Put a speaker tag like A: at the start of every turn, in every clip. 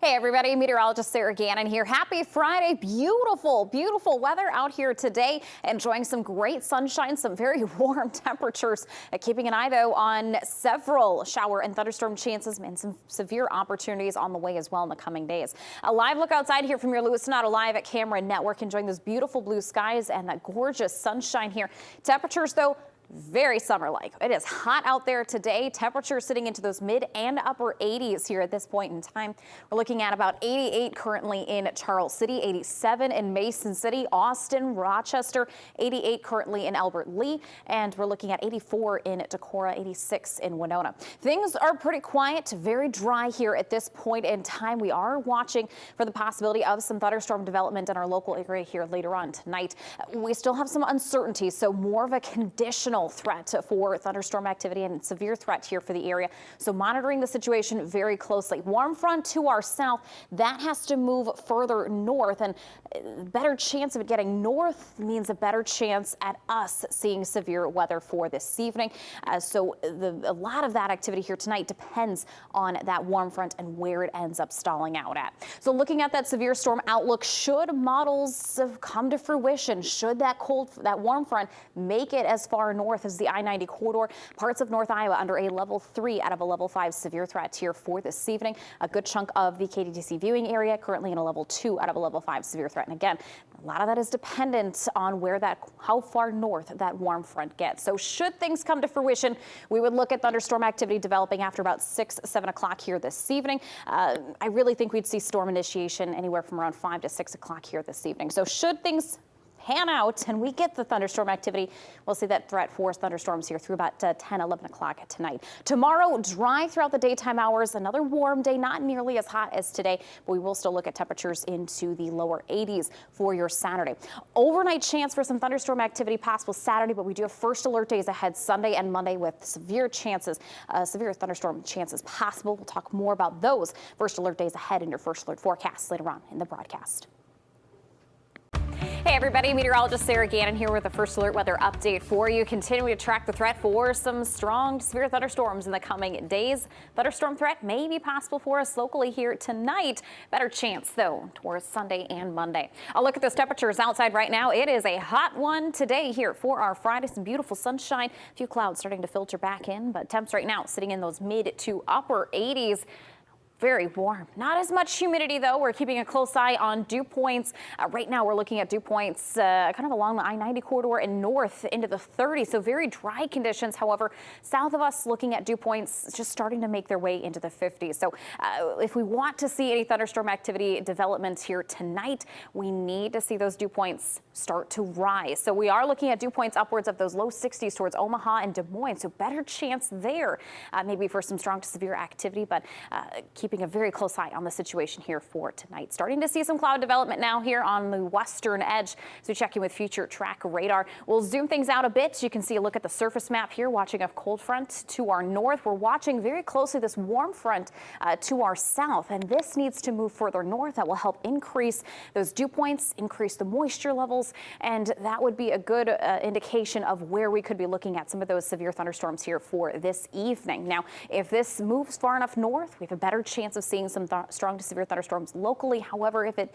A: Hey everybody, meteorologist Sarah Gannon here. Happy Friday. Beautiful, beautiful weather out here today. Enjoying some great sunshine, some very warm temperatures. Keeping an eye though on several shower and thunderstorm chances and some severe opportunities on the way as well in the coming days. A live look outside here from your Lewis Sonata Live at Camera Network, enjoying those beautiful blue skies and that gorgeous sunshine here. Temperatures though, very summer-like. It is hot out there today. Temperatures sitting into those mid and upper 80s here at this point in time. We're looking at about 88 currently in Charles City, 87 in Mason City, Austin, Rochester, 88 currently in Albert Lee, and we're looking at 84 in Decorah, 86 in Winona. Things are pretty quiet, very dry here at this point in time. We are watching for the possibility of some thunderstorm development in our local area here later on tonight. We still have some uncertainty, so more of a conditional threat for thunderstorm activity and severe threat here for the area. So monitoring the situation very closely. Warm front to our south, that has to move further north, and better chance of it getting north means a better chance at us seeing severe weather for this evening. So a lot of that activity here tonight depends on that warm front and where it ends up stalling out at. So looking at that severe storm outlook, should models come to fruition, should that warm front make it as far north as the I-90 corridor, parts of North Iowa under a level 3 out of a level 5 severe threat here for this evening. A good chunk of the KDTC viewing area currently in a level 2 out of a level 5 severe threat. And again, a lot of that is dependent on how far north that warm front gets. So should things come to fruition, we would look at thunderstorm activity developing after about 6-7 o'clock here this evening. I really think we'd see storm initiation anywhere from around 5 to 6 o'clock here this evening. So should things pan out and we get the thunderstorm activity, we'll see that threat for thunderstorms here through about 10-11 o'clock tonight. Tomorrow, dry throughout the daytime hours, another warm day, not nearly as hot as today, but we will still look at temperatures into the lower 80s for your Saturday. Overnight chance for some thunderstorm activity possible Saturday, but we do have first alert days ahead Sunday and Monday with severe thunderstorm chances possible. We'll talk more about those first alert days ahead in your first alert forecast later on in the broadcast. Hey everybody, meteorologist Sarah Gannon here with a first alert weather update for you. Continuing to track the threat for some strong severe thunderstorms in the coming days. Thunderstorm threat may be possible for us locally here tonight. Better chance though towards Sunday and Monday. I'll look at those temperatures outside right now. It is a hot one today here for our Friday. Some beautiful sunshine. A few clouds starting to filter back in, but temps right now sitting in those mid to upper 80s. Very warm. Not as much humidity, though. We're keeping a close eye on dew points. Right now, we're looking at dew points kind of along the I-90 corridor and north into the 30s. So very dry conditions. However, south of us, looking at dew points just starting to make their way into the 50s. So if we want to see any thunderstorm activity development here tonight, we need to see those dew points start to rise. So we are looking at dew points upwards of those low 60s towards Omaha and Des Moines. So better chance there, maybe for some strong to severe activity, but keeping a very close eye on the situation here for tonight. Starting to see some cloud development now here on the western edge. So checking with future track radar. We'll zoom things out a bit. You can see a look at the surface map here, watching a cold front to our north. We're watching very closely this warm front to our south, and this needs to move further north. That will help increase those dew points, increase the moisture levels, and that would be a good indication of where we could be looking at some of those severe thunderstorms here for this evening. Now, if this moves far enough north, we have a better chance of seeing some strong to severe thunderstorms locally. However, if it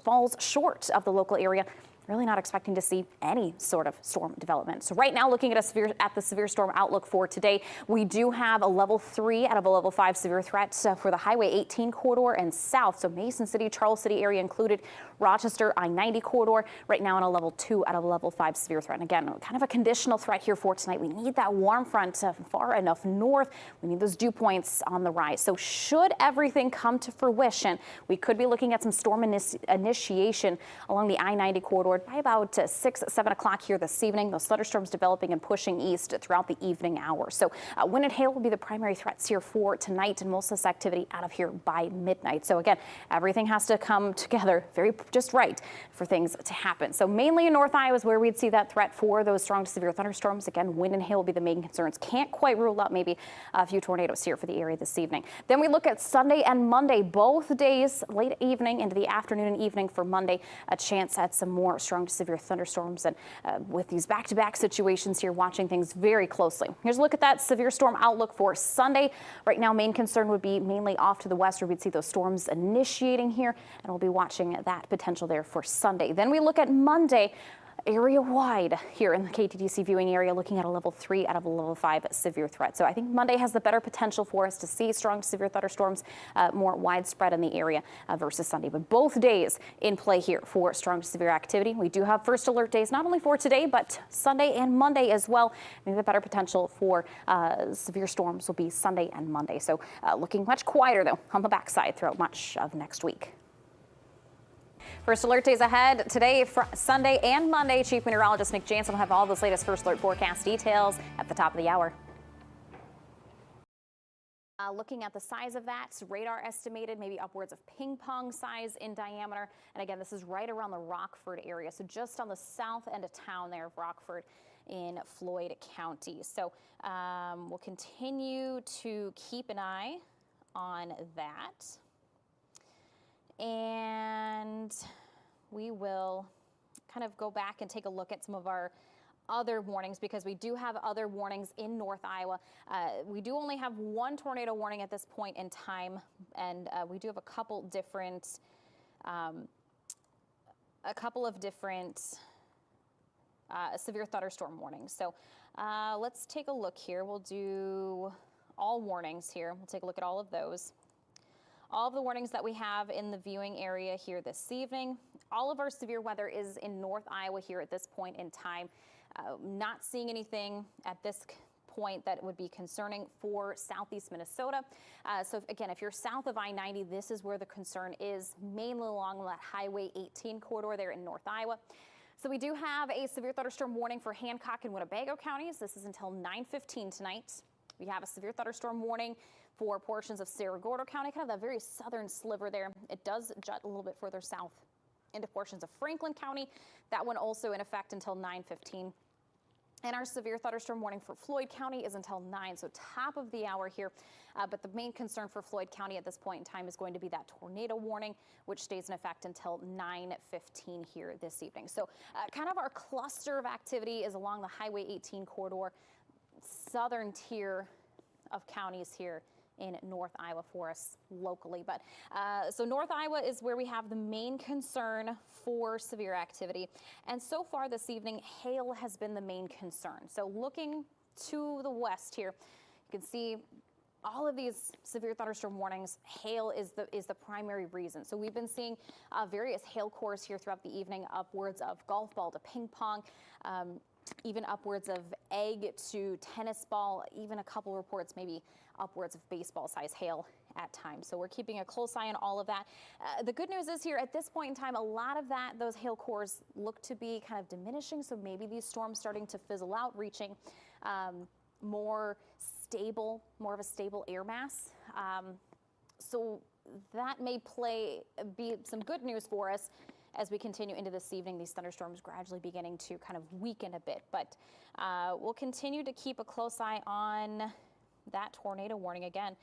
A: falls short of the local area, really not expecting to see any sort of storm development. So right now, looking at the severe storm outlook for today, we do have a level 3 out of a level 5 severe threat for the Highway 18 corridor and south. So Mason City, Charles City area included, Rochester, I-90 corridor, right now in a level 2 out of a level 5 severe threat. And again, kind of a conditional threat here for tonight. We need that warm front far enough north. We need those dew points on the rise. So should everything come to fruition, we could be looking at some storm initiation along the I-90 corridor by about 6-7 o'clock here this evening. Those thunderstorms developing and pushing east throughout the evening hours. So wind and hail will be the primary threats here for tonight, and most of this activity out of here by midnight. So again, everything has to come together just right for things to happen. So mainly in North Iowa is where we'd see that threat for those strong to severe thunderstorms. Again, wind and hail will be the main concerns. Can't quite rule out maybe a few tornadoes here for the area this evening. Then we look at Sunday and Monday, both days, late evening into the afternoon and evening for Monday, a chance at some more strong to severe thunderstorms, and with these back-to-back situations here, watching things very closely. Here's a look at that severe storm outlook for Sunday. Right now, main concern would be mainly off to the west, where we'd see those storms initiating here, and we'll be watching that potential there for Sunday. Then we look at Monday. Area-wide here in the KTTC viewing area, looking at a level 3 out of a level 5 severe threat. So I think Monday has the better potential for us to see strong to severe thunderstorms more widespread in the area versus Sunday. But both days in play here for strong to severe activity. We do have first alert days not only for today, but Sunday and Monday as well. I think the better potential for severe storms will be Sunday and Monday. So looking much quieter, though, on the backside throughout much of next week. First alert days ahead today, Sunday and Monday. Chief Meteorologist Nick Jansen will have all those latest first alert forecast details at the top of the hour. Looking at the size of that, radar estimated maybe upwards of ping pong size in diameter. And again, this is right around the Rockford area. So just on the south end of town there of Rockford in Floyd County. So we'll continue to keep an eye on that. And we will kind of go back and take a look at some of our other warnings, because we do have other warnings in North Iowa. We do only have one tornado warning at this point in time, and we do have a couple of different severe thunderstorm warnings. So let's take a look here. We'll do all warnings here. We'll take a look at all of those. All of the warnings that we have in the viewing area here this evening. All of our severe weather is in North Iowa here at this point in time. Not seeing anything at this point that would be concerning for southeast Minnesota. So again, if you're south of I-90, this is where the concern is, mainly along that Highway 18 corridor there in North Iowa. So we do have a severe thunderstorm warning for Hancock and Winnebago counties. This is until 9:15 tonight. We have a severe thunderstorm warning for portions of Cerro Gordo County, kind of that very southern sliver there. It does jut a little bit further south into portions of Franklin County. That one also in effect until 9:15. And our severe thunderstorm warning for Floyd County is until 9, so top of the hour here. But the main concern for Floyd County at this point in time is going to be that tornado warning, which stays in effect until 9:15 here this evening. So kind of our cluster of activity is along the Highway 18 corridor, southern tier of counties here in North Iowa for us locally. But so North Iowa is where we have the main concern for severe activity. And so far this evening, hail has been the main concern. So looking to the west here, you can see all of these severe thunderstorm warnings, hail is the primary reason. So we've been seeing various hail cores here throughout the evening, upwards of golf ball to ping pong, even upwards of egg to tennis ball, even a couple reports maybe upwards of baseball size hail at times. So we're keeping a close eye on all of that. The good news is here at this point in time, a lot of those hail cores look to be kind of diminishing. So maybe these storms starting to fizzle out, reaching more of a stable air mass. So that may be some good news for us as we continue into this evening. These thunderstorms gradually beginning to kind of weaken a bit, but we'll continue to keep a close eye on that tornado warning again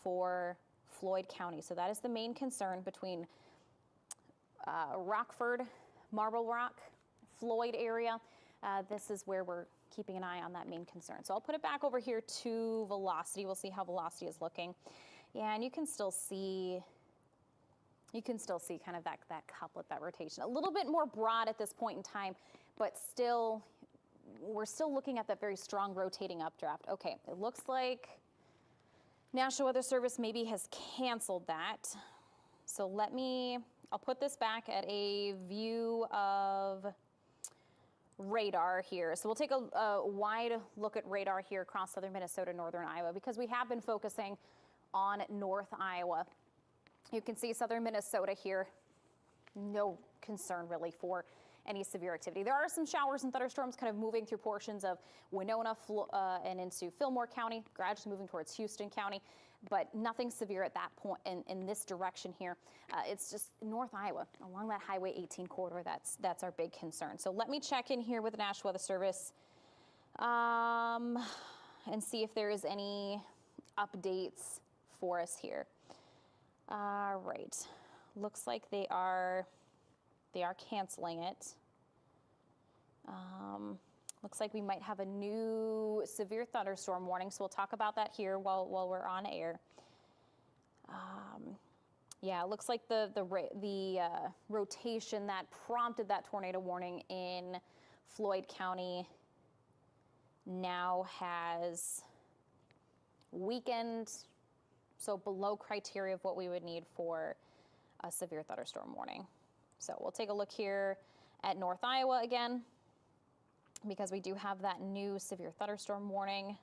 A: for Floyd County. So that is the main concern between Rockford, Marble Rock, Floyd area. This is where we're keeping an eye on that main concern. So I'll put it back over here to velocity. We'll see how velocity is looking. Yeah, and you can still see kind of that couplet, that rotation. A little bit more broad at this point in time, but still, we're still looking at that very strong rotating updraft. Okay, it looks like National Weather Service maybe has canceled that. So I'll put this back at a view of radar here. So we'll take a wide look at radar here across southern Minnesota, northern Iowa, because we have been focusing on North Iowa. You can see southern Minnesota here, no concern really for any severe activity. There are some showers and thunderstorms kind of moving through portions of Winona and into Fillmore County, gradually moving towards Houston County, but nothing severe at that point in this direction here. It's just North Iowa along that Highway 18 corridor. That's our big concern. So let me check in here with the National Weather Service and see if there is any updates for us here. All right, looks like they are canceling it. Looks like we might have a new severe thunderstorm warning, so we'll talk about that here while we're on air. Yeah, it looks like the rotation that prompted that tornado warning in Floyd County now has weakened, so below criteria of what we would need for a severe thunderstorm warning. So we'll take a look here at North Iowa again, because we do have that new severe thunderstorm warning.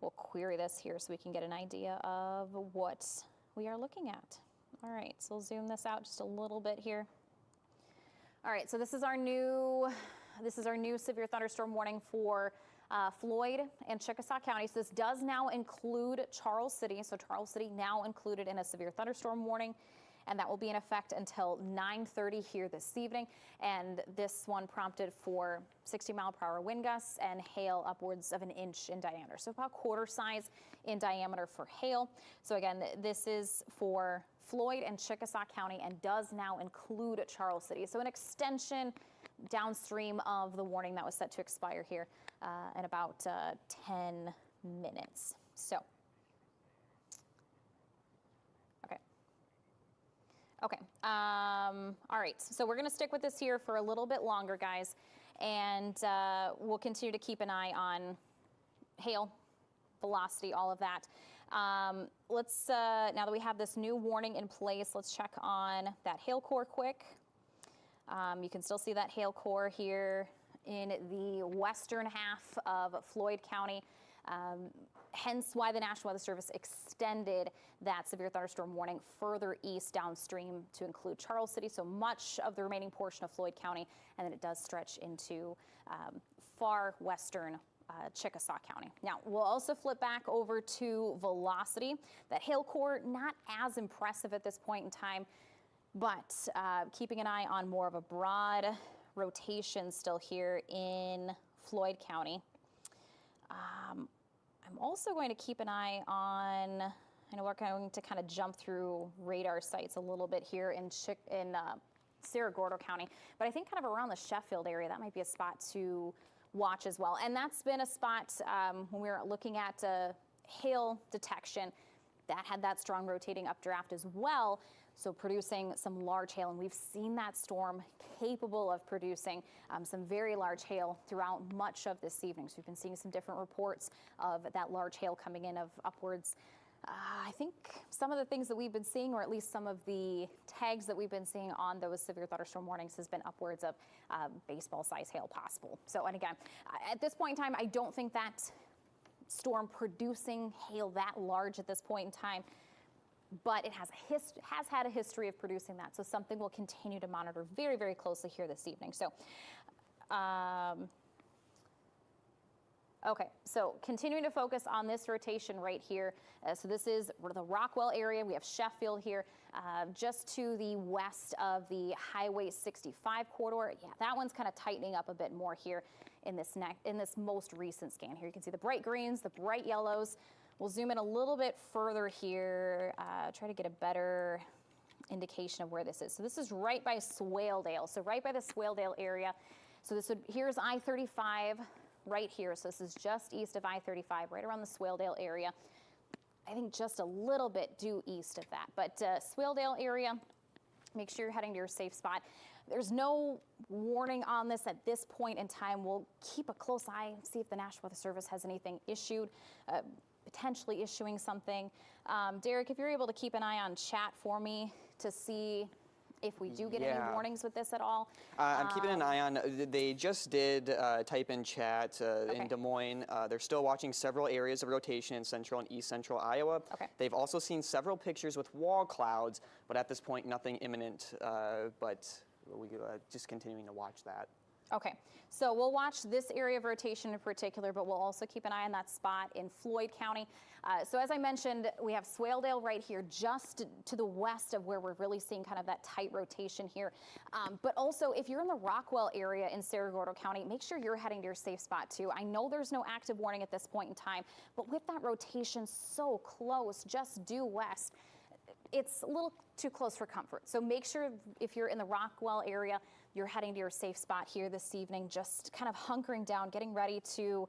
A: We'll query this here so we can get an idea of what we are looking at. All right, so we'll zoom this out just a little bit here. All right, so this is our new severe thunderstorm warning for Floyd and Chickasaw counties. This does now include Charles City, so Charles City now included in a severe thunderstorm warning, and that will be in effect until 9:30 here this evening. And this one prompted for 60-mile-per-hour wind gusts and hail upwards of 1 inch in diameter, so about quarter size in diameter for hail. So again, this is for Floyd and Chickasaw County and does now include Charles City. So an extension downstream of the warning that was set to expire here in about 10 minutes. So, okay. All right. So we're going to stick with this here for a little bit longer, guys, and we'll continue to keep an eye on hail, velocity, all of that. Let's now that we have this new warning in place, let's check on that hail core quick. You can still see that hail core here in the western half of Floyd County. Hence why the National Weather Service extended that severe thunderstorm warning further east downstream to include Charles City, so much of the remaining portion of Floyd County, and then it does stretch into far western Chickasaw County. Now, we'll also flip back over to velocity. That hail core, not as impressive at this point in time, but keeping an eye on more of a broad rotation still here in Floyd County. I'm also going to keep an eye on, I know we're going to kind of jump through radar sites a little bit here in Cerro Gordo County, but I think kind of around the Sheffield area, that might be a spot to watch as well. And that's been a spot when we were looking at hail detection that had that strong rotating updraft as well, so producing some large hail, and we've seen that storm capable of producing some very large hail throughout much of this evening. So we've been seeing some different reports of that large hail coming in of upwards. I think some of the things that we've been seeing, or at least some of the tags that we've been seeing on those severe thunderstorm warnings, has been upwards of baseball-size hail possible. So, and again, at this point in time, I don't think that storm producing hail that large at this point in time, but it has had a history of producing that. So something we'll continue to monitor very, very closely here this evening. So, okay, so continuing to focus on this rotation right here. So this is the Rockwell area. We have Sheffield here, just to the west of the Highway 65 corridor. Yeah, that one's kind of tightening up a bit more here in this most recent scan here. You can see the bright greens, the bright yellows. We'll zoom in a little bit further here, try to get a better indication of where this is. So this is right by Swaledale. So right by the Swaledale area. So here's I-35. Right here, so this is just east of I-35, right around the Swaledale area. I think just a little bit due east of that, but Swaledale area, make sure you're heading to your safe spot. There's no warning on this at this point in time. We'll keep a close eye, see if the National Weather Service has anything issued, potentially issuing something. Derek, if you're able to keep an eye on chat for me to see if we do get any warnings with this at all.
B: I'm keeping an eye on, they just did type in chat in Des Moines. They're still watching several areas of rotation in central and east central Iowa.
A: Okay.
B: They've also seen several pictures with wall clouds, but at this point, nothing imminent, but we just continuing to watch that.
A: Okay, so we'll watch this area of rotation in particular, but we'll also keep an eye on that spot in Floyd County. So as I mentioned, we have Swaledale right here, just to the west of where we're really seeing kind of that tight rotation here. But also, if you're in the Rockwell area in Cerro Gordo County, make sure you're heading to your safe spot too. I know there's no active warning at this point in time, but with that rotation so close, just due west, it's a little too close for comfort. So make sure if you're in the Rockwell area, you're heading to your safe spot here this evening, just kind of hunkering down, getting ready to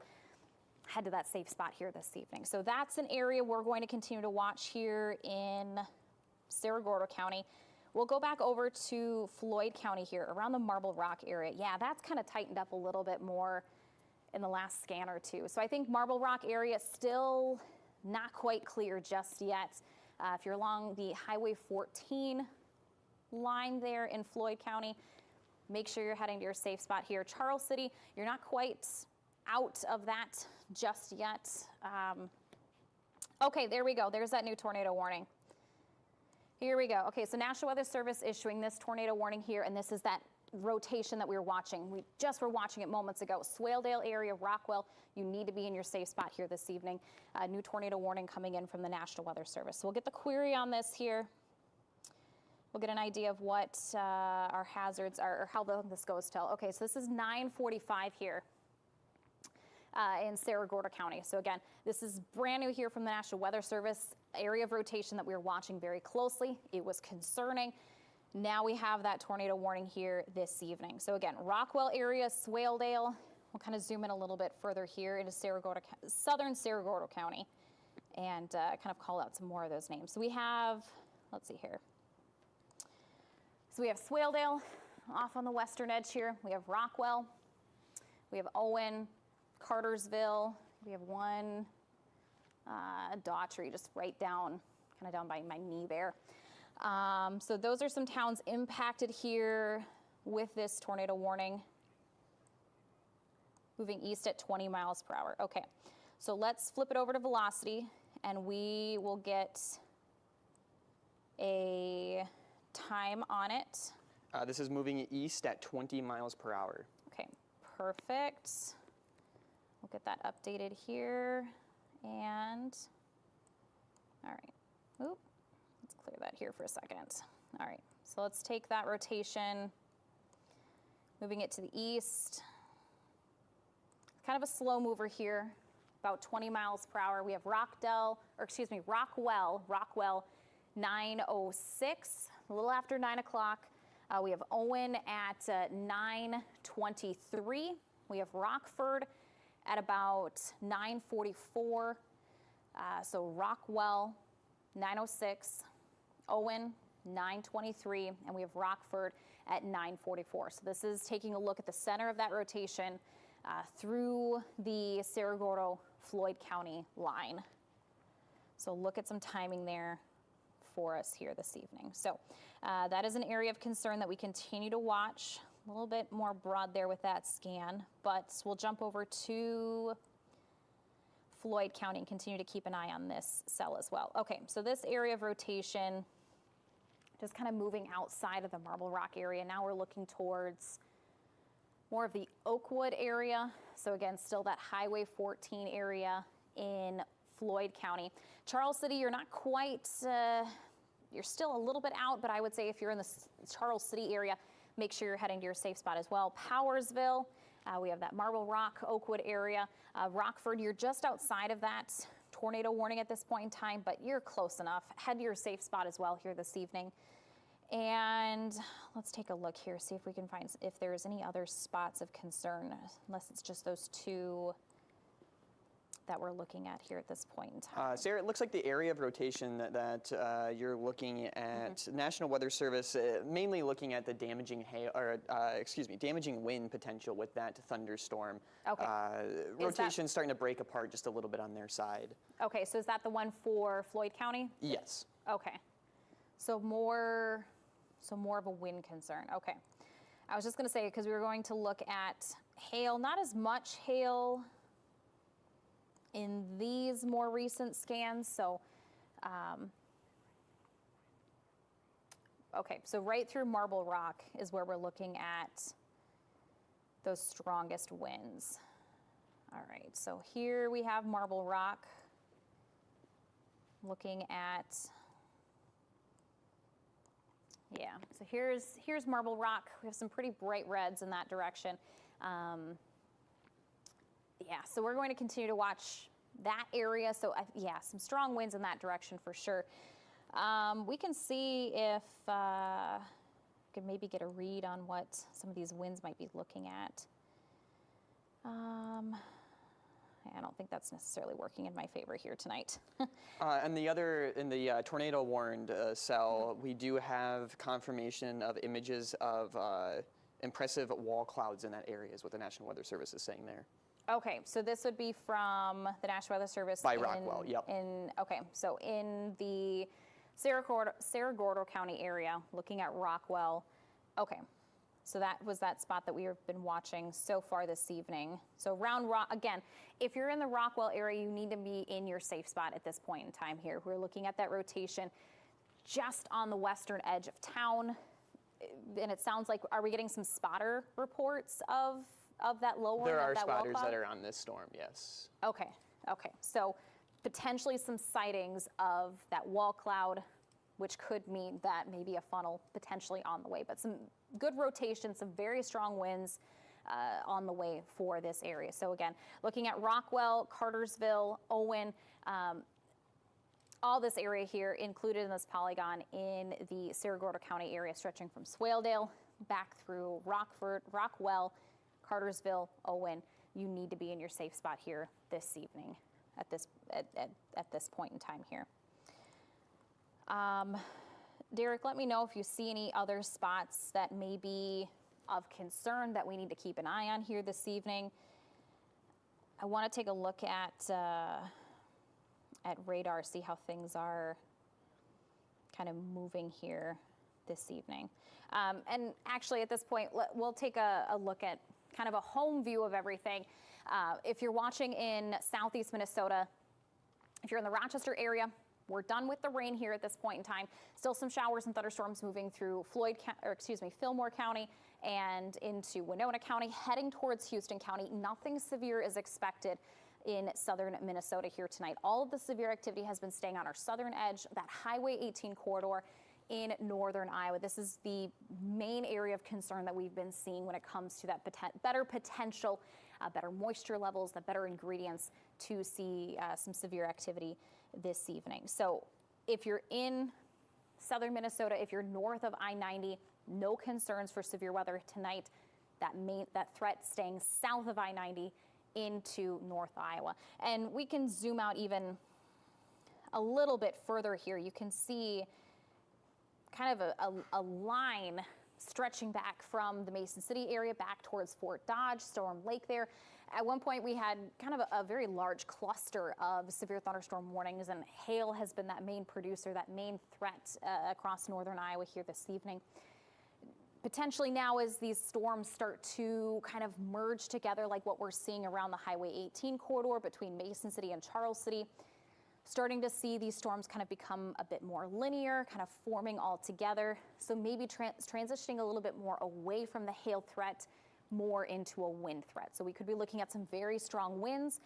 A: head to that safe spot here this evening. So that's an area we're going to continue to watch here in Cerro Gordo County. We'll go back over to Floyd County here around the Marble Rock area. Yeah, that's kind of tightened up a little bit more in the last scan or two. So I think Marble Rock area still not quite clear just yet. If you're along the Highway 14 line there in Floyd County, make sure you're heading to your safe spot here. Charles City, you're not quite out of that just yet. Okay, there we go. There's that new tornado warning. Here we go. Okay, so National Weather Service issuing this tornado warning here, and this is that rotation that we were watching. We just were watching it moments ago. Swaledale area, Rockwell, you need to be in your safe spot here this evening. New tornado warning coming in from the National Weather Service. So we'll get the query on this here. We'll get an idea of what our hazards are, or how this goes till. Okay, so this is 9:45 here in Cerro Gordo County. So again, this is brand new here from the National Weather Service. Area of rotation that we were watching very closely. It was concerning. Now we have that tornado warning here this evening. So again, Rockwell area, Swaledale. We'll kind of zoom in a little bit further here into southern Cerro Gordo County, and kind of call out some more of those names. So we have, let's see here. So we have Swaledale off on the western edge here. We have Rockwell. We have Owen, Cartersville. We have one Daughtry, just right down, kind of down by my knee there. So those are some towns impacted here with this tornado warning. Moving east at 20 miles per hour. Okay, so let's flip it over to velocity, and we will get a time on it.
B: This is moving east at 20 miles per hour.
A: Okay, perfect. We'll get that updated here, and all right. Oop. Let's clear that here for a second. All right, so let's take that rotation, moving it to the east. Kind of a slow mover here, about 20 miles per hour. We have Rockwell, 9:06, a little after 9 o'clock. We have Owen at 9:23. We have Rockford at about 9:44. So Rockwell, 9:06. Owen, 9:23, and we have Rockford at 9:44. So this is taking a look at the center of that rotation through the Cerro Gordo Floyd County line. So look at some timing there for us here this evening. So that is an area of concern that we continue to watch. A little bit more broad there with that scan, but we'll jump over to Floyd County and continue to keep an eye on this cell as well. Okay, so this area of rotation, just kind of moving outside of the Marble Rock area. Now we're looking towards more of the Oakwood area. So again, still that Highway 14 area in Floyd County. Charles City, you're not quite, you're still a little bit out, but I would say if you're in the Charles City area, make sure you're heading to your safe spot as well. Powersville, we have that Marble Rock, Oakwood area. Rockford, you're just outside of that tornado warning at this point in time, but you're close enough. Head to your safe spot as well here this evening. And let's take a look here, see if we can find if there's any other spots of concern, unless it's just those two that we're looking at here at this point in time.
B: Sarah, it looks like the area of rotation that you're looking at, National Weather Service, mainly looking at the damaging damaging wind potential with that thunderstorm.
A: Okay.
B: Rotation's starting to break apart just a little bit on their side.
A: Okay, so is that the one for Floyd County?
B: Yes.
A: Okay. So more of a wind concern. Okay. I was just going to say, because we were going to look at hail, not as much hail in these more recent scans. So, okay, so right through Marble Rock is where we're looking at those strongest winds. All right, so here we have Marble Rock, looking at, yeah, so here's Marble Rock. We have some pretty bright reds in that direction. Yeah, so we're going to continue to watch that area. So yeah, some strong winds in that direction for sure. We can see if we could maybe get a read on what some of these winds might be looking at. I don't think that's necessarily working in my favor here tonight.
B: And the other, in the tornado warned cell, we do have confirmation of images of impressive wall clouds in that area, is what the National Weather Service is saying there.
A: Okay, so this would be from the National Weather Service.
B: By Rockwell, yep.
A: Okay, so in the Cerro Gordo County area, looking at Rockwell. Okay, so that was that spot that we have been watching so far this evening. So around again, if you're in the Rockwell area, you need to be in your safe spot at this point in time here. We're looking at that rotation just on the western edge of town. And it sounds like, are we getting some spotter reports of that low one?
B: There are spotters that are on this storm, yes.
A: Okay, okay. So potentially some sightings of that wall cloud, which could mean that maybe a funnel potentially on the way, but some good rotation, some very strong winds on the way for this area. So again, looking at Rockwell, Cartersville, Owen, all this area here included in this polygon in the Cerro Gordo County area, stretching from Swaledale back through Rockford, Rockwell, Cartersville, Owen. You need to be in your safe spot here this evening at this point in time here. Derek, let me know if you see any other spots that may be of concern that we need to keep an eye on here this evening. I want to take a look at radar, see how things are kind of moving here this evening. And actually at this point, we'll take a look at kind of a home view of everything. If you're watching in southeast Minnesota, if you're in the Rochester area, we're done with the rain here at this point in time. Still some showers and thunderstorms moving through Fillmore County and into Winona County, heading towards Houston County. Nothing severe is expected in southern Minnesota here tonight. All of the severe activity has been staying on our southern edge, that Highway 18 corridor in northern Iowa. This is the main area of concern that we've been seeing when it comes to that better potential, better moisture levels, the better ingredients to see some severe activity this evening. So if you're in southern Minnesota, if you're north of I-90, no concerns for severe weather tonight. That threat staying south of I-90 into North Iowa. And we can zoom out even a little bit further here. You can see kind of a line stretching back from the Mason City area back towards Fort Dodge, Storm Lake there. At one point, we had kind of a very large cluster of severe thunderstorm warnings, and hail has been that main producer, that main threat across northern Iowa here this evening. Potentially now, as these storms start to kind of merge together, like what we're seeing around the Highway 18 corridor between Mason City and Charles City, starting to see these storms kind of become a bit more linear, kind of forming all together. So maybe transitioning a little bit more away from the hail threat, more into a wind threat. So we could be looking at some very strong winds,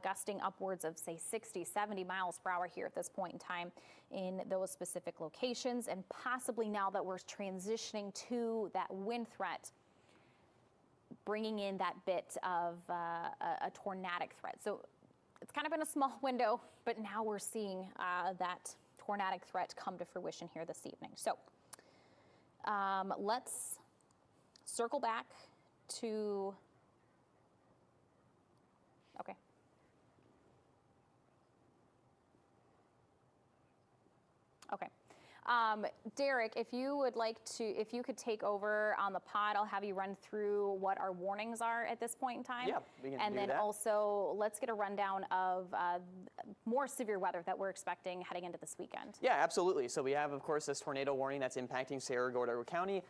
A: gusting upwards of, say, 60, 70 miles per hour here at this point in time in those specific locations. And possibly now that we're transitioning to that wind threat, bringing in that bit of a tornadic threat. So it's kind of been a small window, but now we're seeing that tornadic threat come to fruition here this evening. So let's circle back to, okay. Okay. Derek, if you would like to, if you could take over on the pod, I'll have you run through what our warnings are at this point in time.
B: Yeah, we can
A: and
B: do
A: then
B: that.
A: Also, let's get a rundown of more severe weather that we're expecting heading into this weekend.
B: Yeah, absolutely. So we have, of course, this tornado warning that's impacting Cerro Gordo County.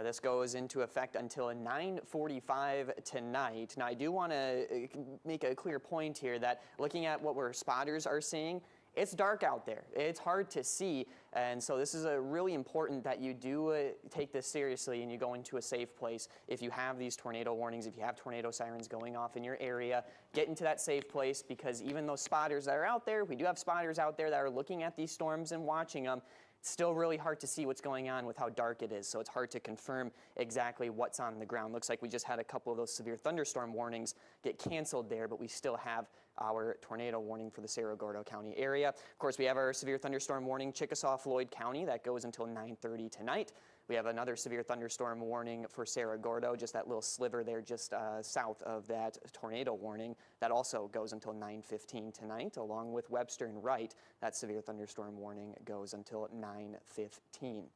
B: This goes into effect until 9:45 tonight. Now, I do want to make a clear point here that looking at what our spotters are seeing, it's dark out there. It's hard to see. And so this is really important that you do take this seriously and you go into a safe place. If you have these tornado warnings, if you have tornado sirens going off in your area, get into that safe place, because even those spotters that are out there, we do have spotters out there that are looking at these storms and watching them. It's still really hard to see what's going on with how dark it is, so it's hard to confirm exactly what's on the ground. Looks like we just had a couple of those severe thunderstorm warnings get canceled there, but we still have our tornado warning for the Cerro Gordo County area. Of course, we have our severe thunderstorm warning, Chickasaw, Floyd County, that goes until 9:30 tonight. We have another severe thunderstorm warning for Cerro Gordo, just that little sliver there just south of that tornado warning. That also goes until 9:15 tonight, along with Webster and Wright. That severe thunderstorm warning goes until 9:15.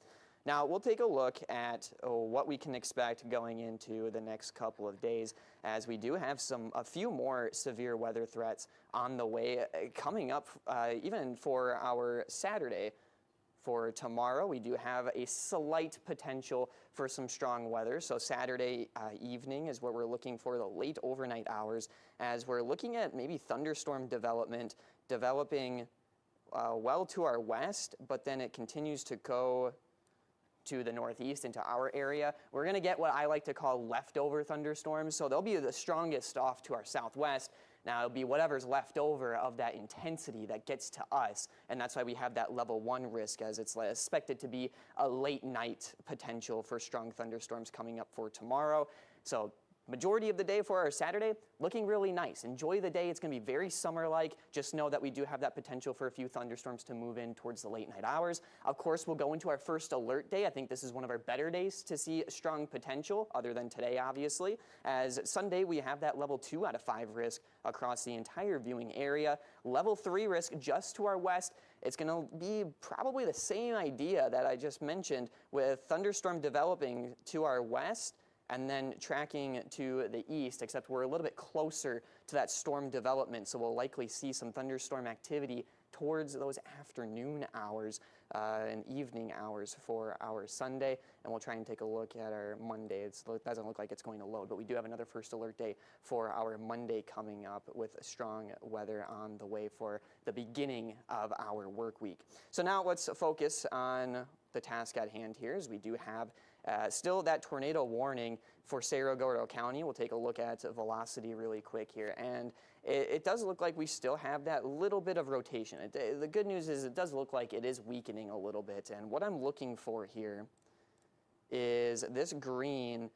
B: Now, we'll take a look at what we can expect going into the next couple of days, as we do have a few more severe weather threats on the way coming up even for our Saturday. For tomorrow, we do have a slight potential for some strong weather. So Saturday evening is what we're looking for, the late overnight hours, as we're looking at maybe thunderstorm developing well to our west, but then it continues to go to the northeast into our area. We're going to get what I like to call leftover thunderstorms. So they'll be the strongest off to our southwest. Now, it'll be whatever's left over of that intensity that gets to us, and that's why we have that level 1 risk, as it's expected to be a late night potential for strong thunderstorms coming up for tomorrow. So majority of the day for our Saturday, looking really nice. Enjoy the day. It's going to be very summer-like. Just know that we do have that potential for a few thunderstorms to move in towards the late night hours. Of course, we'll go into our first alert day. I think this is one of our better days to see strong potential, other than today, obviously. As Sunday, we have that level 2 out of 5 risk across the entire viewing area. Level 3 risk just to our west. It's going to be probably the same idea that I just mentioned, with thunderstorm developing to our west and then tracking to the east, except we're a little bit closer to that storm development, so we'll likely see some thunderstorm activity towards those afternoon hours and evening hours for our Sunday. And we'll try and take a look at our Monday. It doesn't look like it's going to load, but we do have another first alert day for our Monday coming up, with strong weather on the way for the beginning of our work week. So now let's focus on the task at hand here, as we do have still that tornado warning for Cerro Gordo County. We'll take a look at velocity really quick here, and it does look like we still have that little bit of rotation. The good news is it does look like it is weakening a little bit, and what I'm looking for here is this green,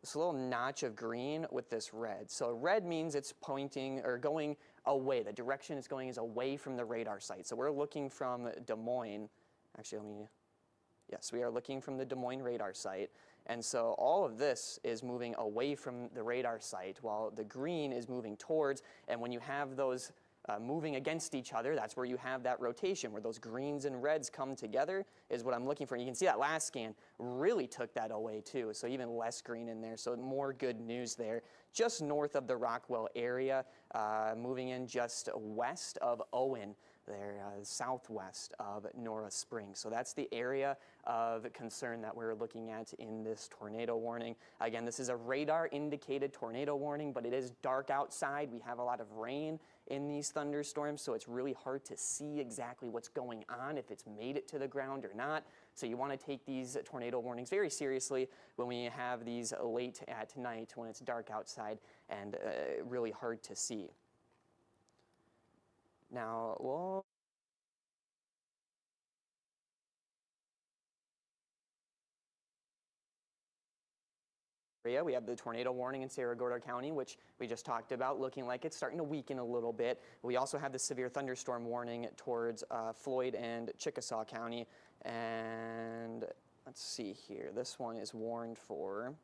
B: this little notch of green with this red. So red means it's pointing or going away. The direction it's going is away from the radar site. So we're looking from Des Moines. Actually, yes, we are looking from the Des Moines radar site. And so all of this is moving away from the radar site, while the green is moving towards. And when you have those moving against each other, that's where you have that rotation, where those greens and reds come together, is what I'm looking for. And you can see that last scan really took that away too, so even less green in there. So more good news there. Just north of the Rockwell area, moving in just west of Owen, there southwest of Nora Springs. So that's the area of concern that we're looking at in this tornado warning. Again, this is a radar indicated tornado warning, but it is dark outside. We have a lot of rain in these thunderstorms, so it's really hard to see exactly what's going on, if it's made it to the ground or not. So you want to take these tornado warnings very seriously when we have these late at night, when it's dark outside and really hard to see. Now, we have the tornado warning in Cerro Gordo County, which we just talked about, looking like it's starting to weaken a little bit. We also have the severe thunderstorm warning towards Floyd and Chickasaw County. And let's see here. This one is warned for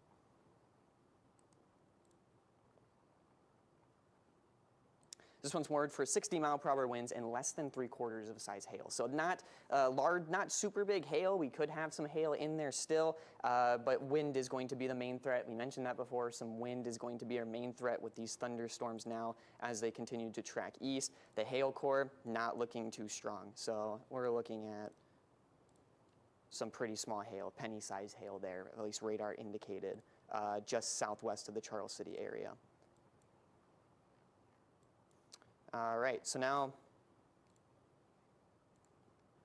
B: This one's warned for 60-mile-per-hour winds and less than 3/4 of a size hail. So not large, not super big hail. We could have some hail in there still, but wind is going to be the main threat. We mentioned that before. Some wind is going to be our main threat with these thunderstorms now as they continue to track east. The hail core not looking too strong. So we're looking at some pretty small hail, penny-sized hail there, at least radar indicated, just southwest of the Charles City area. All right, so now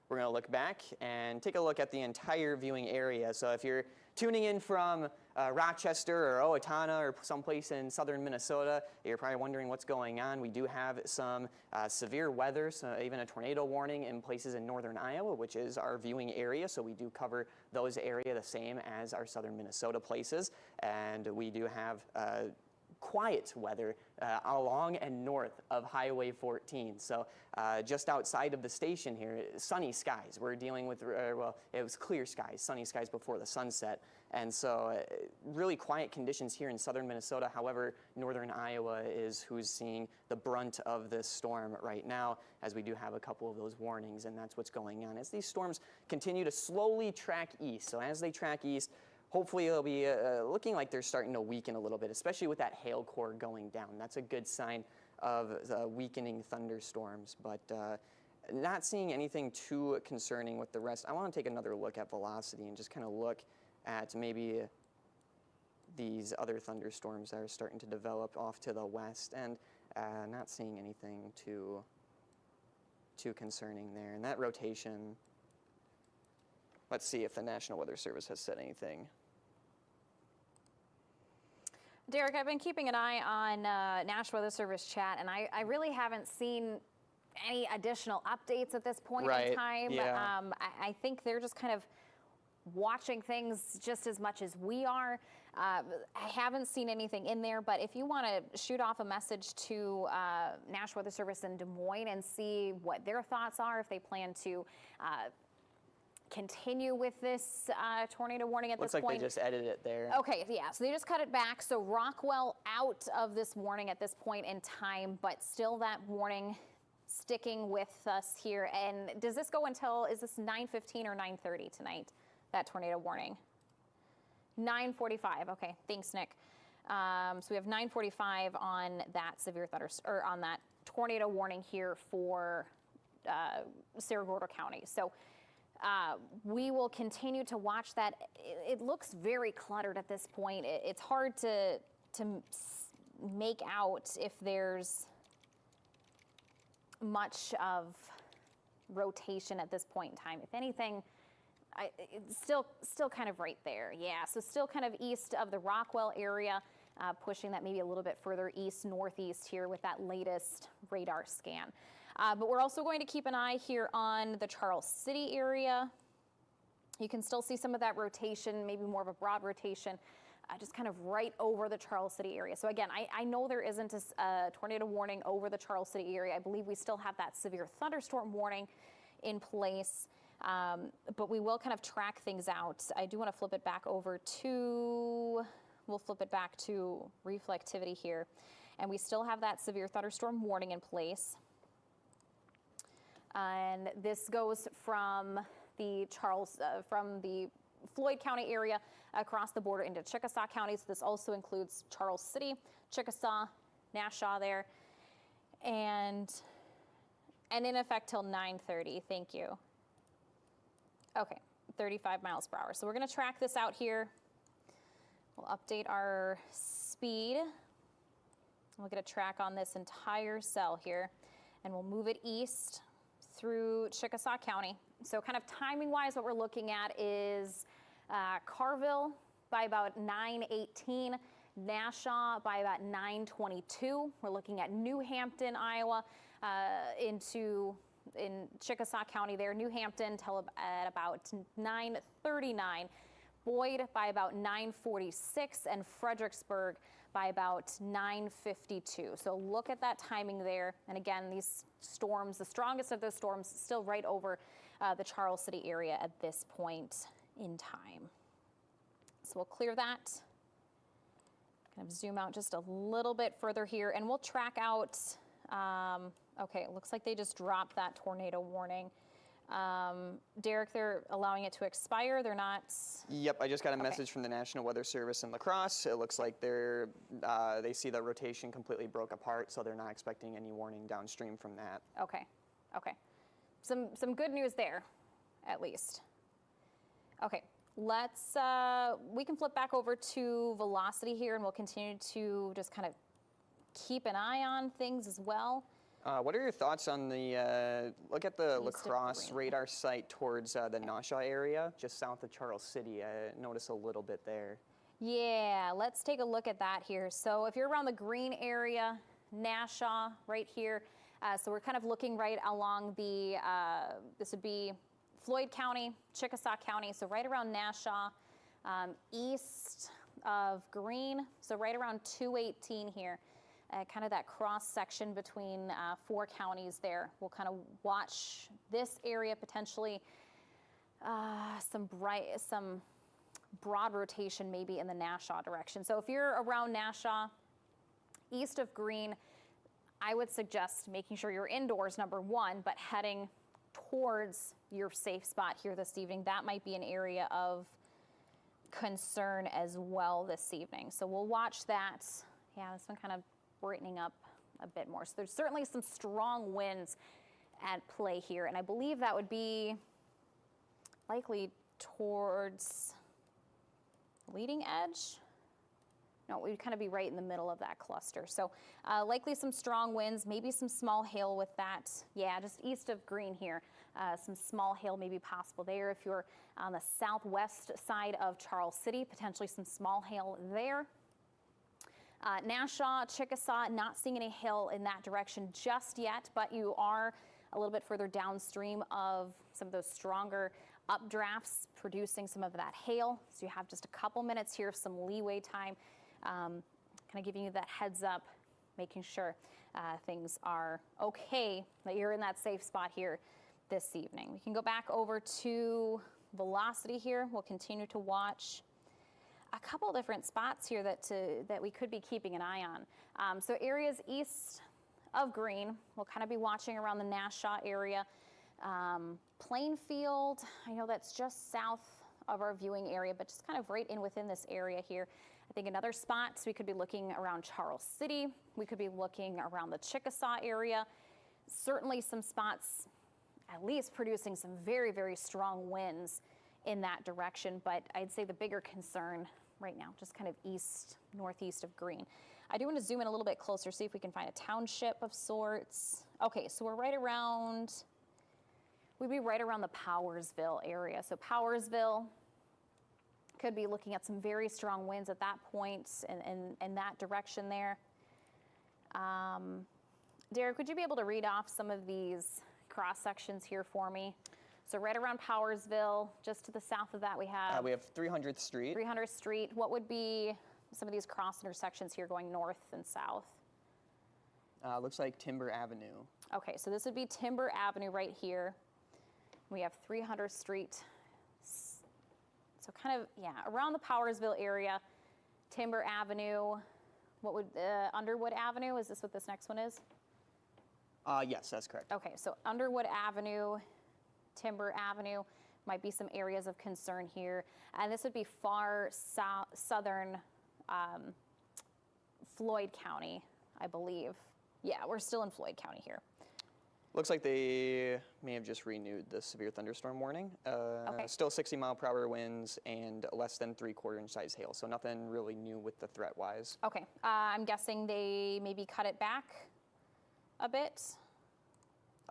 B: we're going to look back and take a look at the entire viewing area. So if you're tuning in from Rochester or Owatonna or someplace in southern Minnesota, you're probably wondering what's going on. We do have some severe weather, so even a tornado warning in places in northern Iowa, which is our viewing area. So we do cover those areas the same as our southern Minnesota places. And we do have quiet weather along and north of Highway 14. So just outside of the station here, sunny skies. We're dealing with, well, it was clear skies, sunny skies before the sunset. And so really quiet conditions here in southern Minnesota. However, northern Iowa is who's seeing the brunt of this storm right now, as we do have a couple of those warnings, and that's what's going on. As these storms continue to slowly track east, so as they track east, hopefully it'll be looking like they're starting to weaken a little bit, especially with that hail core going down. That's a good sign of weakening thunderstorms, but not seeing anything too concerning with the rest. I want to take another look at velocity and just kind of look at maybe these other thunderstorms that are starting to develop off to the west, and not seeing anything too concerning there. And that rotation, let's see if the National Weather Service has said anything.
A: Derek, I've been keeping an eye on National Weather Service chat, and I really haven't seen any additional updates at this point in time.
B: Yeah.
A: I think they're just kind of watching things just as much as we are. I haven't seen anything in there, but if you want to shoot off a message to National Weather Service in Des Moines and see what their thoughts are, if they plan to continue with this tornado warning at
B: Looks
A: this point.
B: Looks like they just edited it there.
A: Okay, yeah, so they just cut it back. So Rockwell out of this warning at this point in time, but still that warning sticking with us here. And does this go until, is this 9:15 or 9:30 tonight, that tornado warning? 9:45, okay, thanks, Nick. So we have 9:45 on that severe thunder, or on that tornado warning here for Cerro Gordo County. So we will continue to watch that. It looks very cluttered at this point. It's hard to make out if there's much of rotation at this point in time. If anything, it's still kind of right there. Yeah, so still kind of east of the Rockwell area, pushing that maybe a little bit further east, northeast here with that latest radar scan. But we're also going to keep an eye here on the Charles City area. You can still see some of that rotation, maybe more of a broad rotation, just kind of right over the Charles City area. So again, I know there isn't a tornado warning over the Charles City area. I believe we still have that severe thunderstorm warning in place, but we will kind of track things out. I do want to flip it back over to, we'll flip it back to reflectivity here. And we still have that severe thunderstorm warning in place. And this goes from the Floyd County area across the border into Chickasaw County. So this also includes Charles City, Chickasaw, Nashua there, and in effect till 9:30. Thank you. Okay, 35 miles per hour. So we're going to track this out here. We'll update our speed. We'll get a track on this entire cell here, and we'll move it east through Chickasaw County. So kind of timing-wise, what we're looking at is Carville by about 9:18, Nashua by about 9:22. We're looking at New Hampton, Iowa, in Chickasaw County there, New Hampton till at about 9:39. Boyd by about 9:46, and Fredericksburg by about 9:52. So look at that timing there. And again, these storms, the strongest of those storms, still right over the Charles City area at this point in time. So we'll clear that. Kind of zoom out just a little bit further here, and we'll track out. Okay, it looks like they just dropped that tornado warning. Derek, they're allowing it to expire. They're not.
B: Yep, I just got a message from the National Weather Service in La Crosse. It looks like they see the rotation completely broke apart, so they're not expecting any warning downstream from that.
A: Okay, okay. Some good news there, at least. Okay, let's, we can flip back over to velocity here, and we'll continue to just kind of keep an eye on things as well.
B: What are your thoughts on the, look at the La Crosse radar site towards the Nashua area, just south of Charles City. I noticed a little bit there.
A: Yeah, let's take a look at that here. So if you're around the green area, Nashua right here, so we're kind of looking right along the, this would be Floyd County, Chickasaw County, so right around Nashua, east of Green, so right around 218 here. kind of that cross section between 4 counties there. We'll kind of watch this area potentially some broad rotation maybe in the Nashua direction. So if you're around Nashua, east of Green, I would suggest making sure you're indoors, number one, but heading towards your safe spot here this evening. That might be an area of concern as well this evening. So we'll watch that. Yeah, this one kind of brightening up a bit more. So there's certainly some strong winds at play here, and I believe that would be likely towards leading edge. No, we'd kind of be right in the middle of that cluster. So likely some strong winds, maybe some small hail with that. Yeah, just east of Green here. Some small hail may be possible there. If you're on the southwest side of Charles City, potentially some small hail there. Nashua, Chickasaw, not seeing any hail in that direction just yet, but you are a little bit further downstream of some of those stronger updrafts producing some of that hail. So you have just a couple minutes here, some leeway time, kind of giving you that heads up, making sure things are okay, that you're in that safe spot here this evening. We can go back over to velocity here. We'll continue to watch a couple different spots here that we could be keeping an eye on. So areas east of Green, we'll kind of be watching around the Nashua area. Plainfield, I know that's just south of our viewing area, but just kind of right in within this area here. I think another spot, so we could be looking around Charles City. We could be looking around the Chickasaw area. Certainly some spots at least producing some very, very strong winds in that direction. But I'd say the bigger concern right now, just kind of northeast of Green. I do want to zoom in a little bit closer, see if we can find a township of sorts. Okay, so we'd be right around the Powersville area. So Powersville could be looking at some very strong winds at that point in that direction there. Derek, would you be able to read off some of these cross sections here for me? So right around Powersville, just to the south of that we have
B: 300th Street.
A: 300th Street. What would be some of these cross intersections here going north and south?
B: Looks like Timber Avenue.
A: Okay, so this would be Timber Avenue right here. We have 300th Street. So kind of, yeah, around the Powersville area, Timber Avenue. What would Underwood Avenue? Is this what this next one is?
B: Yes, that's correct.
A: Okay, so Underwood Avenue, Timber Avenue might be some areas of concern here. And this would be far southern Floyd County, I believe. Yeah, we're still in Floyd County here.
B: Looks like they may have just renewed the severe thunderstorm warning.
A: Okay.
B: Still 60-mile-per-hour winds and less than 3/4 inch size hail, so nothing really new with the threat-wise.
A: Okay, I'm guessing they maybe cut it back a bit.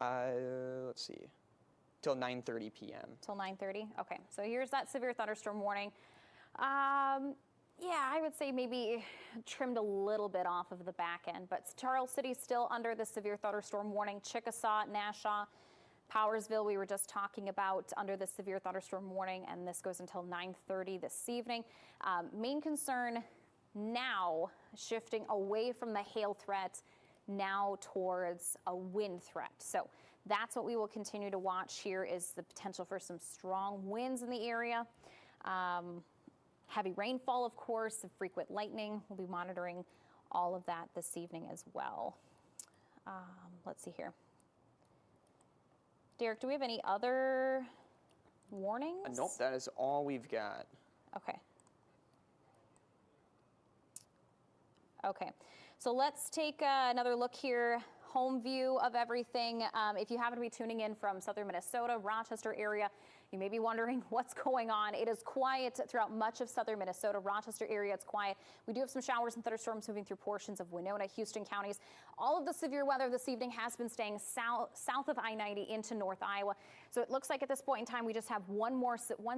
B: Let's see, till 9:30 p.m.
A: Till 9:30. Okay, so here's that severe thunderstorm warning. Yeah, I would say maybe trimmed a little bit off of the back end, but Charles City still under the severe thunderstorm warning. Chickasaw, Nashua, Powersville, we were just talking about under the severe thunderstorm warning, and this goes until 9:30 this evening. Main concern now shifting away from the hail threat now towards a wind threat. So that's what we will continue to watch here, is the potential for some strong winds in the area. Heavy rainfall, of course, and frequent lightning. We'll be monitoring all of that this evening as well. Let's see here. Derek, do we have any other warnings?
B: Nope, that is all we've got.
A: Okay. Okay, so let's take another look here. Home view of everything. If you happen to be tuning in from southern Minnesota, Rochester area, you may be wondering what's going on. It is quiet throughout much of southern Minnesota. Rochester area, it's quiet. We do have some showers and thunderstorms moving through portions of Winona, Houston counties. All of the severe weather this evening has been staying south of I-90 into North Iowa. So it looks like at this point in time, we just have one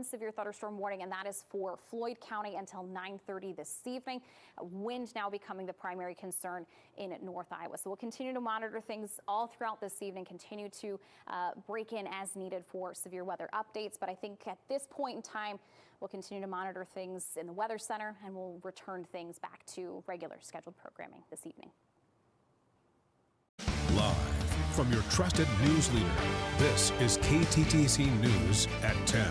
A: severe thunderstorm warning, and that is for Floyd County until 9:30 this evening. Wind now becoming the primary concern in North Iowa. So we'll continue to monitor things all throughout this evening, continue to break in as needed for severe weather updates. But I think at this point in time, we'll continue to monitor things in the Weather Center, and we'll return things back to regular scheduled programming this evening.
C: from your trusted news leader. This is KTTC News at 10.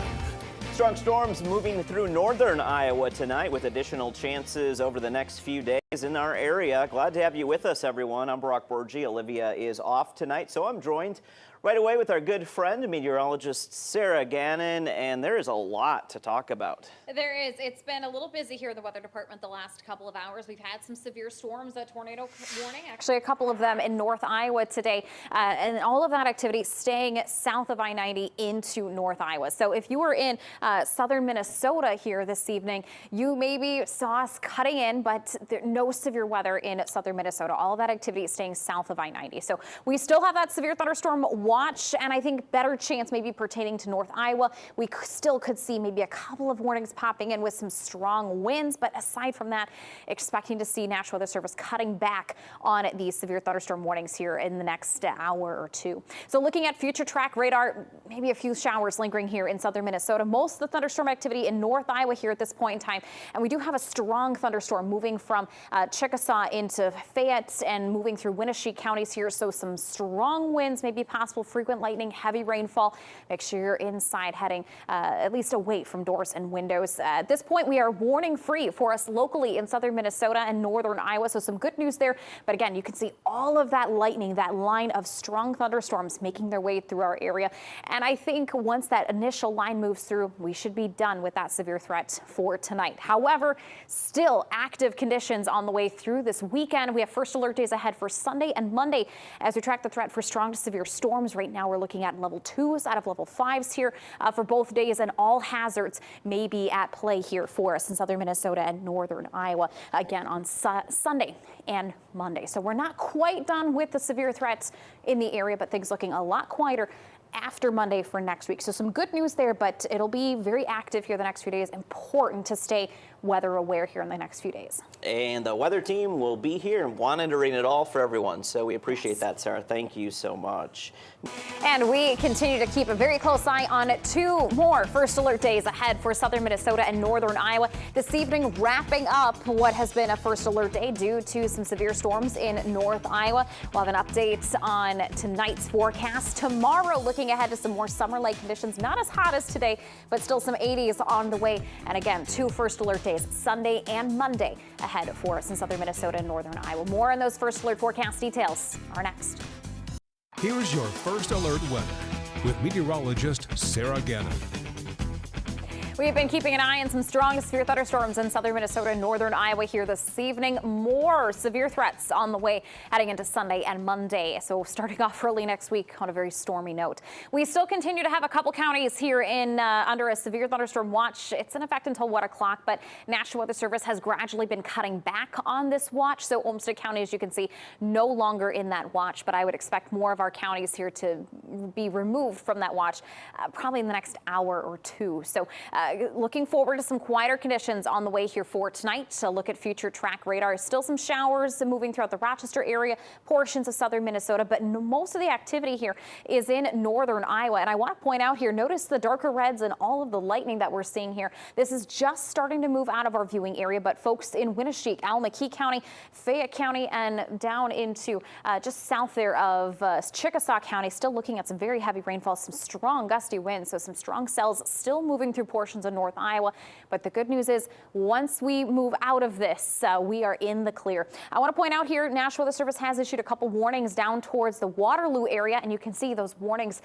D: Strong storms moving through northern Iowa tonight with additional chances over the next few days in our area. Glad to have you with us, everyone. I'm Brock Burgee. Olivia is off tonight, so I'm joined right away with our good friend, meteorologist Sarah Gannon, and there is a lot to talk about.
A: There is. It's been a little busy here in the weather department the last couple of hours. We've had some severe storms, a tornado warning, actually a couple of them in North Iowa today, and all of that activity staying south of I-90 into North Iowa. So if you were in southern Minnesota here this evening, you maybe saw us cutting in, but no severe weather in southern Minnesota. All of that activity is staying south of I-90. So we still have that severe thunderstorm watch, and I think better chance maybe pertaining to North Iowa. We still could see maybe a couple of warnings popping in with some strong winds, but aside from that, expecting to see National Weather Service cutting back on these severe thunderstorm warnings here in the next hour or two. So looking at future track radar, maybe a few showers lingering here in southern Minnesota. Most of the thunderstorm activity in North Iowa here at this point in time, and we do have a strong thunderstorm moving from Chickasaw into Fayette and moving through Winneshiek counties here, so some strong winds may be possible, frequent lightning, heavy rainfall. Make sure you're inside, heading at least away from doors and windows. At this point, we are warning free for us locally in southern Minnesota and northern Iowa, so some good news there. But again, you can see all of that lightning, that line of strong thunderstorms making their way through our area. And I think once that initial line moves through, we should be done with that severe threat for tonight. However, still active conditions on the way through this weekend. We have first alert days ahead for Sunday and Monday as we track the threat for strong to severe storms. Right now, we're looking at level 2s out of level 5s here for both days, and all hazards may be at play here for us in southern Minnesota and northern Iowa again on Sunday and Monday. So we're not quite done with the severe threats in the area, but things looking a lot quieter after Monday for next week. So some good news there, but it'll be very active here the next few days. Important to stay weather aware here in the next few days.
D: And the weather team will be here and monitoring it all for everyone. So we appreciate that, Sarah. Thank you so much.
A: And we continue to keep a very close eye on 2 more first alert days ahead for southern Minnesota and northern Iowa. This evening, wrapping up what has been a first alert day due to some severe storms in North Iowa. We'll have an update on tonight's forecast. Tomorrow, looking ahead to some more summer-like conditions, not as hot as today, but still some 80s on the way. And again, 2 first alert days, Sunday and Monday ahead for us in southern Minnesota and northern Iowa. More on those first alert forecast details are next.
C: Here's your first alert weather with meteorologist Sarah Gannon.
A: We've been keeping an eye on some strong severe thunderstorms in southern Minnesota and northern Iowa here this evening. More severe threats on the way heading into Sunday and Monday. So starting off early next week on a very stormy note. We still continue to have a couple counties here in under a severe thunderstorm watch. It's in effect until 1 o'clock, but National Weather Service has gradually been cutting back on this watch. So Olmsted County, as you can see, no longer in that watch, but I would expect more of our counties here to be removed from that watch probably in the next hour or two. So looking forward to some quieter conditions on the way here for tonight. So look at future track radar. Still some showers moving throughout the Rochester area, portions of southern Minnesota, but most of the activity here is in northern Iowa. And I want to point out here, notice the darker reds and all of the lightning that we're seeing here. This is just starting to move out of our viewing area, but folks in Winneshiek, Almaquis County, Fayette County, and down into just south there of Chickasaw County, still looking at some very heavy rainfall, some strong gusty winds, so some strong cells still moving through portions of North Iowa. But the good news is once we move out of this, we are in the clear. I want to point out here, National Weather Service has issued a couple warnings down towards the Waterloo area, and you can see those warnings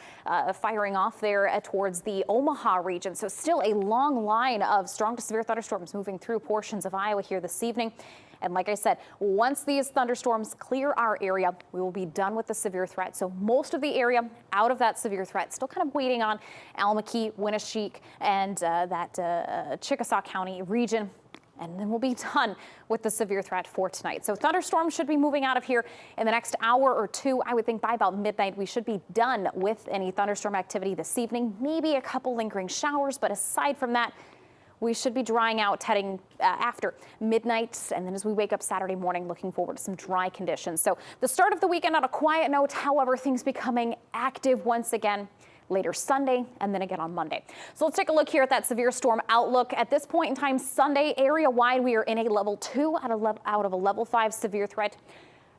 A: firing off there towards the Omaha region. So still a long line of strong to severe thunderstorms moving through portions of Iowa here this evening. And like I said, once these thunderstorms clear our area, we will be done with the severe threat. So most of the area out of that severe threat, still kind of waiting on Almaquis, Winneshiek, and that Chickasaw County region. And then we'll be done with the severe threat for tonight. So thunderstorms should be moving out of here in the next hour or two. I would think by about midnight, we should be done with any thunderstorm activity this evening. Maybe a couple lingering showers, but aside from that, we should be drying out heading after midnight, and then as we wake up Saturday morning, looking forward to some dry conditions. So the start of the weekend on a quiet note, however, things becoming active once again later Sunday and then again on Monday. So let's take a look here at that severe storm outlook. At this point in time, Sunday, area-wide, we are in a level 2 out of a level 5 severe threat.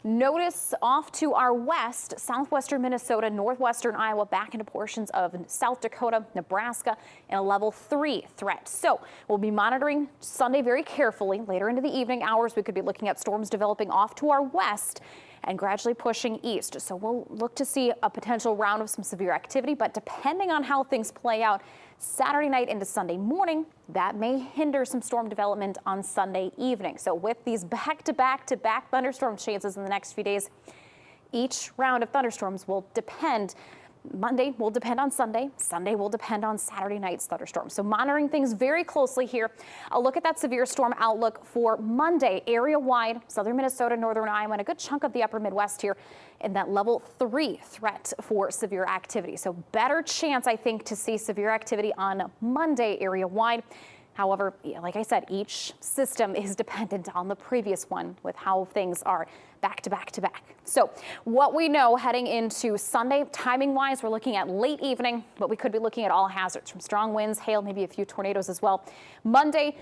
A: Notice off to our west, southwestern Minnesota, northwestern Iowa, back into portions of South Dakota, Nebraska, and a level 3 threat. So we'll be monitoring Sunday very carefully. Later into the evening hours, we could be looking at storms developing off to our west and gradually pushing east. So we'll look to see a potential round of some severe activity, but depending on how things play out Saturday night into Sunday morning, that may hinder some storm development on Sunday evening. So with these back-to-back-to-back thunderstorm chances in the next few days, each round of thunderstorms will depend. Monday will depend on Sunday. Sunday will depend on Saturday night's thunderstorms. So monitoring things very closely here. A look at that severe storm outlook for Monday, area-wide, southern Minnesota, northern Iowa, and a good chunk of the upper Midwest here in that level 3 threat for severe activity. So better chance, I think, to see severe activity on Monday area-wide. However, like I said, each system is dependent on the previous one with how things are back to back to back. So what we know heading into Sunday, timing wise, we're looking at late evening, but we could be looking at all hazards from strong winds, hail, maybe a few tornadoes as well. Monday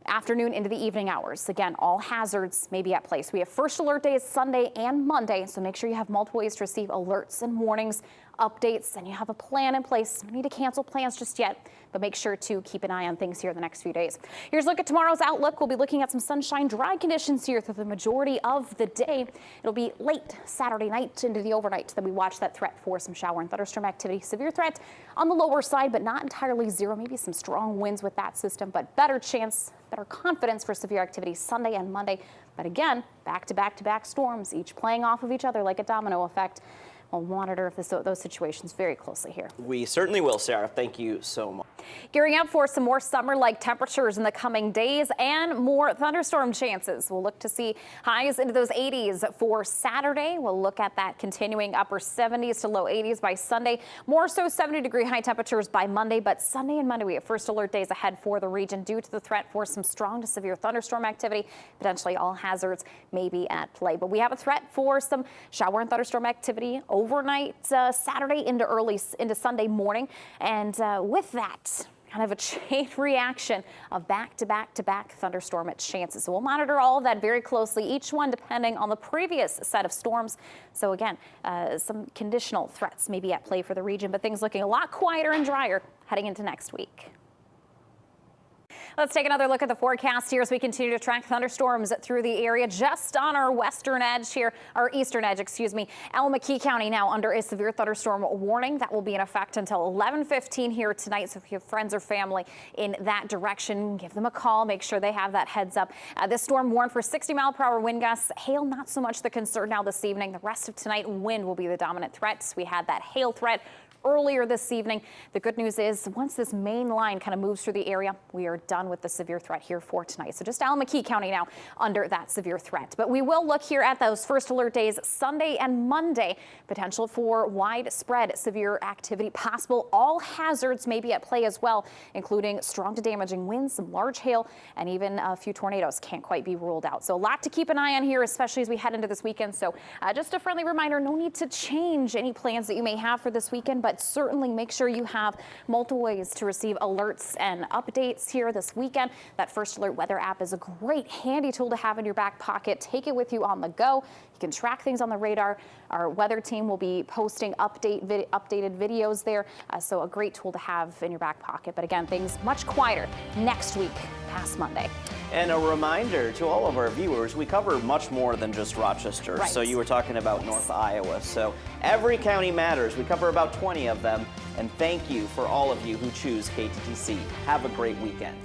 A: afternoon into the evening hours. Again, all hazards may be at play. So we have first alert days Sunday and Monday. So make sure you have multiple ways to receive alerts and warnings, updates, and you have a plan in place. No need to cancel plans just yet, but make sure to keep an eye on things here the next few days. Here's a look at tomorrow's outlook. We'll be looking at some sunshine, dry conditions here through the majority of the day. It'll be late Saturday night into the overnight that we watch that threat for some shower and thunderstorm activity. Severe threat on the lower side, but not entirely zero. Maybe some strong winds with that system, but better chance, better confidence for severe activity Sunday and Monday. But again, back-to-back-to-back storms, each playing off of each other like a domino effect. We'll monitor those situations very closely here.
D: We certainly will, Sarah. Thank you so much.
A: Gearing up for some more summer-like temperatures in the coming days and more thunderstorm chances. We'll look to see highs into those 80s for Saturday. We'll look at that continuing upper 70s to low 80s by Sunday. More so 70-degree high temperatures by Monday, but Sunday and Monday we have first alert days ahead for the region due to the threat for some strong to severe thunderstorm activity. Potentially all hazards may be at play, but we have a threat for some shower and thunderstorm activity overnight Saturday into Sunday morning, and with that, kind of a chain reaction of back-to-back-to-back thunderstorm chances. So we'll monitor all of that very closely, each one depending on the previous set of storms. So again, some conditional threats may be at play for the region, but things looking a lot quieter and drier heading into next week. Let's take another look at the forecast here as we continue to track thunderstorms through the area just on our western edge here, our eastern edge, excuse me. McKee County now under a severe thunderstorm warning that will be in effect until 11:15 here tonight. So if you have friends or family in that direction, give them a call. Make sure they have that heads up. This storm warned for 60-mile-per-hour wind gusts. Hail, not so much the concern now this evening. The rest of tonight, wind will be the dominant threat. We had that hail threat earlier this evening. The good news is once this main line kind of moves through the area, we are done with the severe threat here for tonight. So just McKee County now under that severe threat. But we will look here at those first alert days Sunday and Monday. Potential for widespread severe activity possible. All hazards may be at play as well, including strong to damaging winds, some large hail, and even a few tornadoes can't quite be ruled out. So a lot to keep an eye on here, especially as we head into this weekend. So just a friendly reminder, no need to change any plans that you may have for this weekend, but certainly make sure you have multiple ways to receive alerts and updates here this weekend. That First Alert weather app is a great handy tool to have in your back pocket. Take it with you on the go. You can track things on the radar. Our weather team will be posting updated videos there. So a great tool to have in your back pocket. But again, things much quieter next week past Monday.
D: And a reminder to all of our viewers, we cover much more than just Rochester.
A: Right.
D: So you were talking about North Iowa. So every county matters. We cover about 20 of them. And thank you for all of you who choose KTTC. Have a great weekend.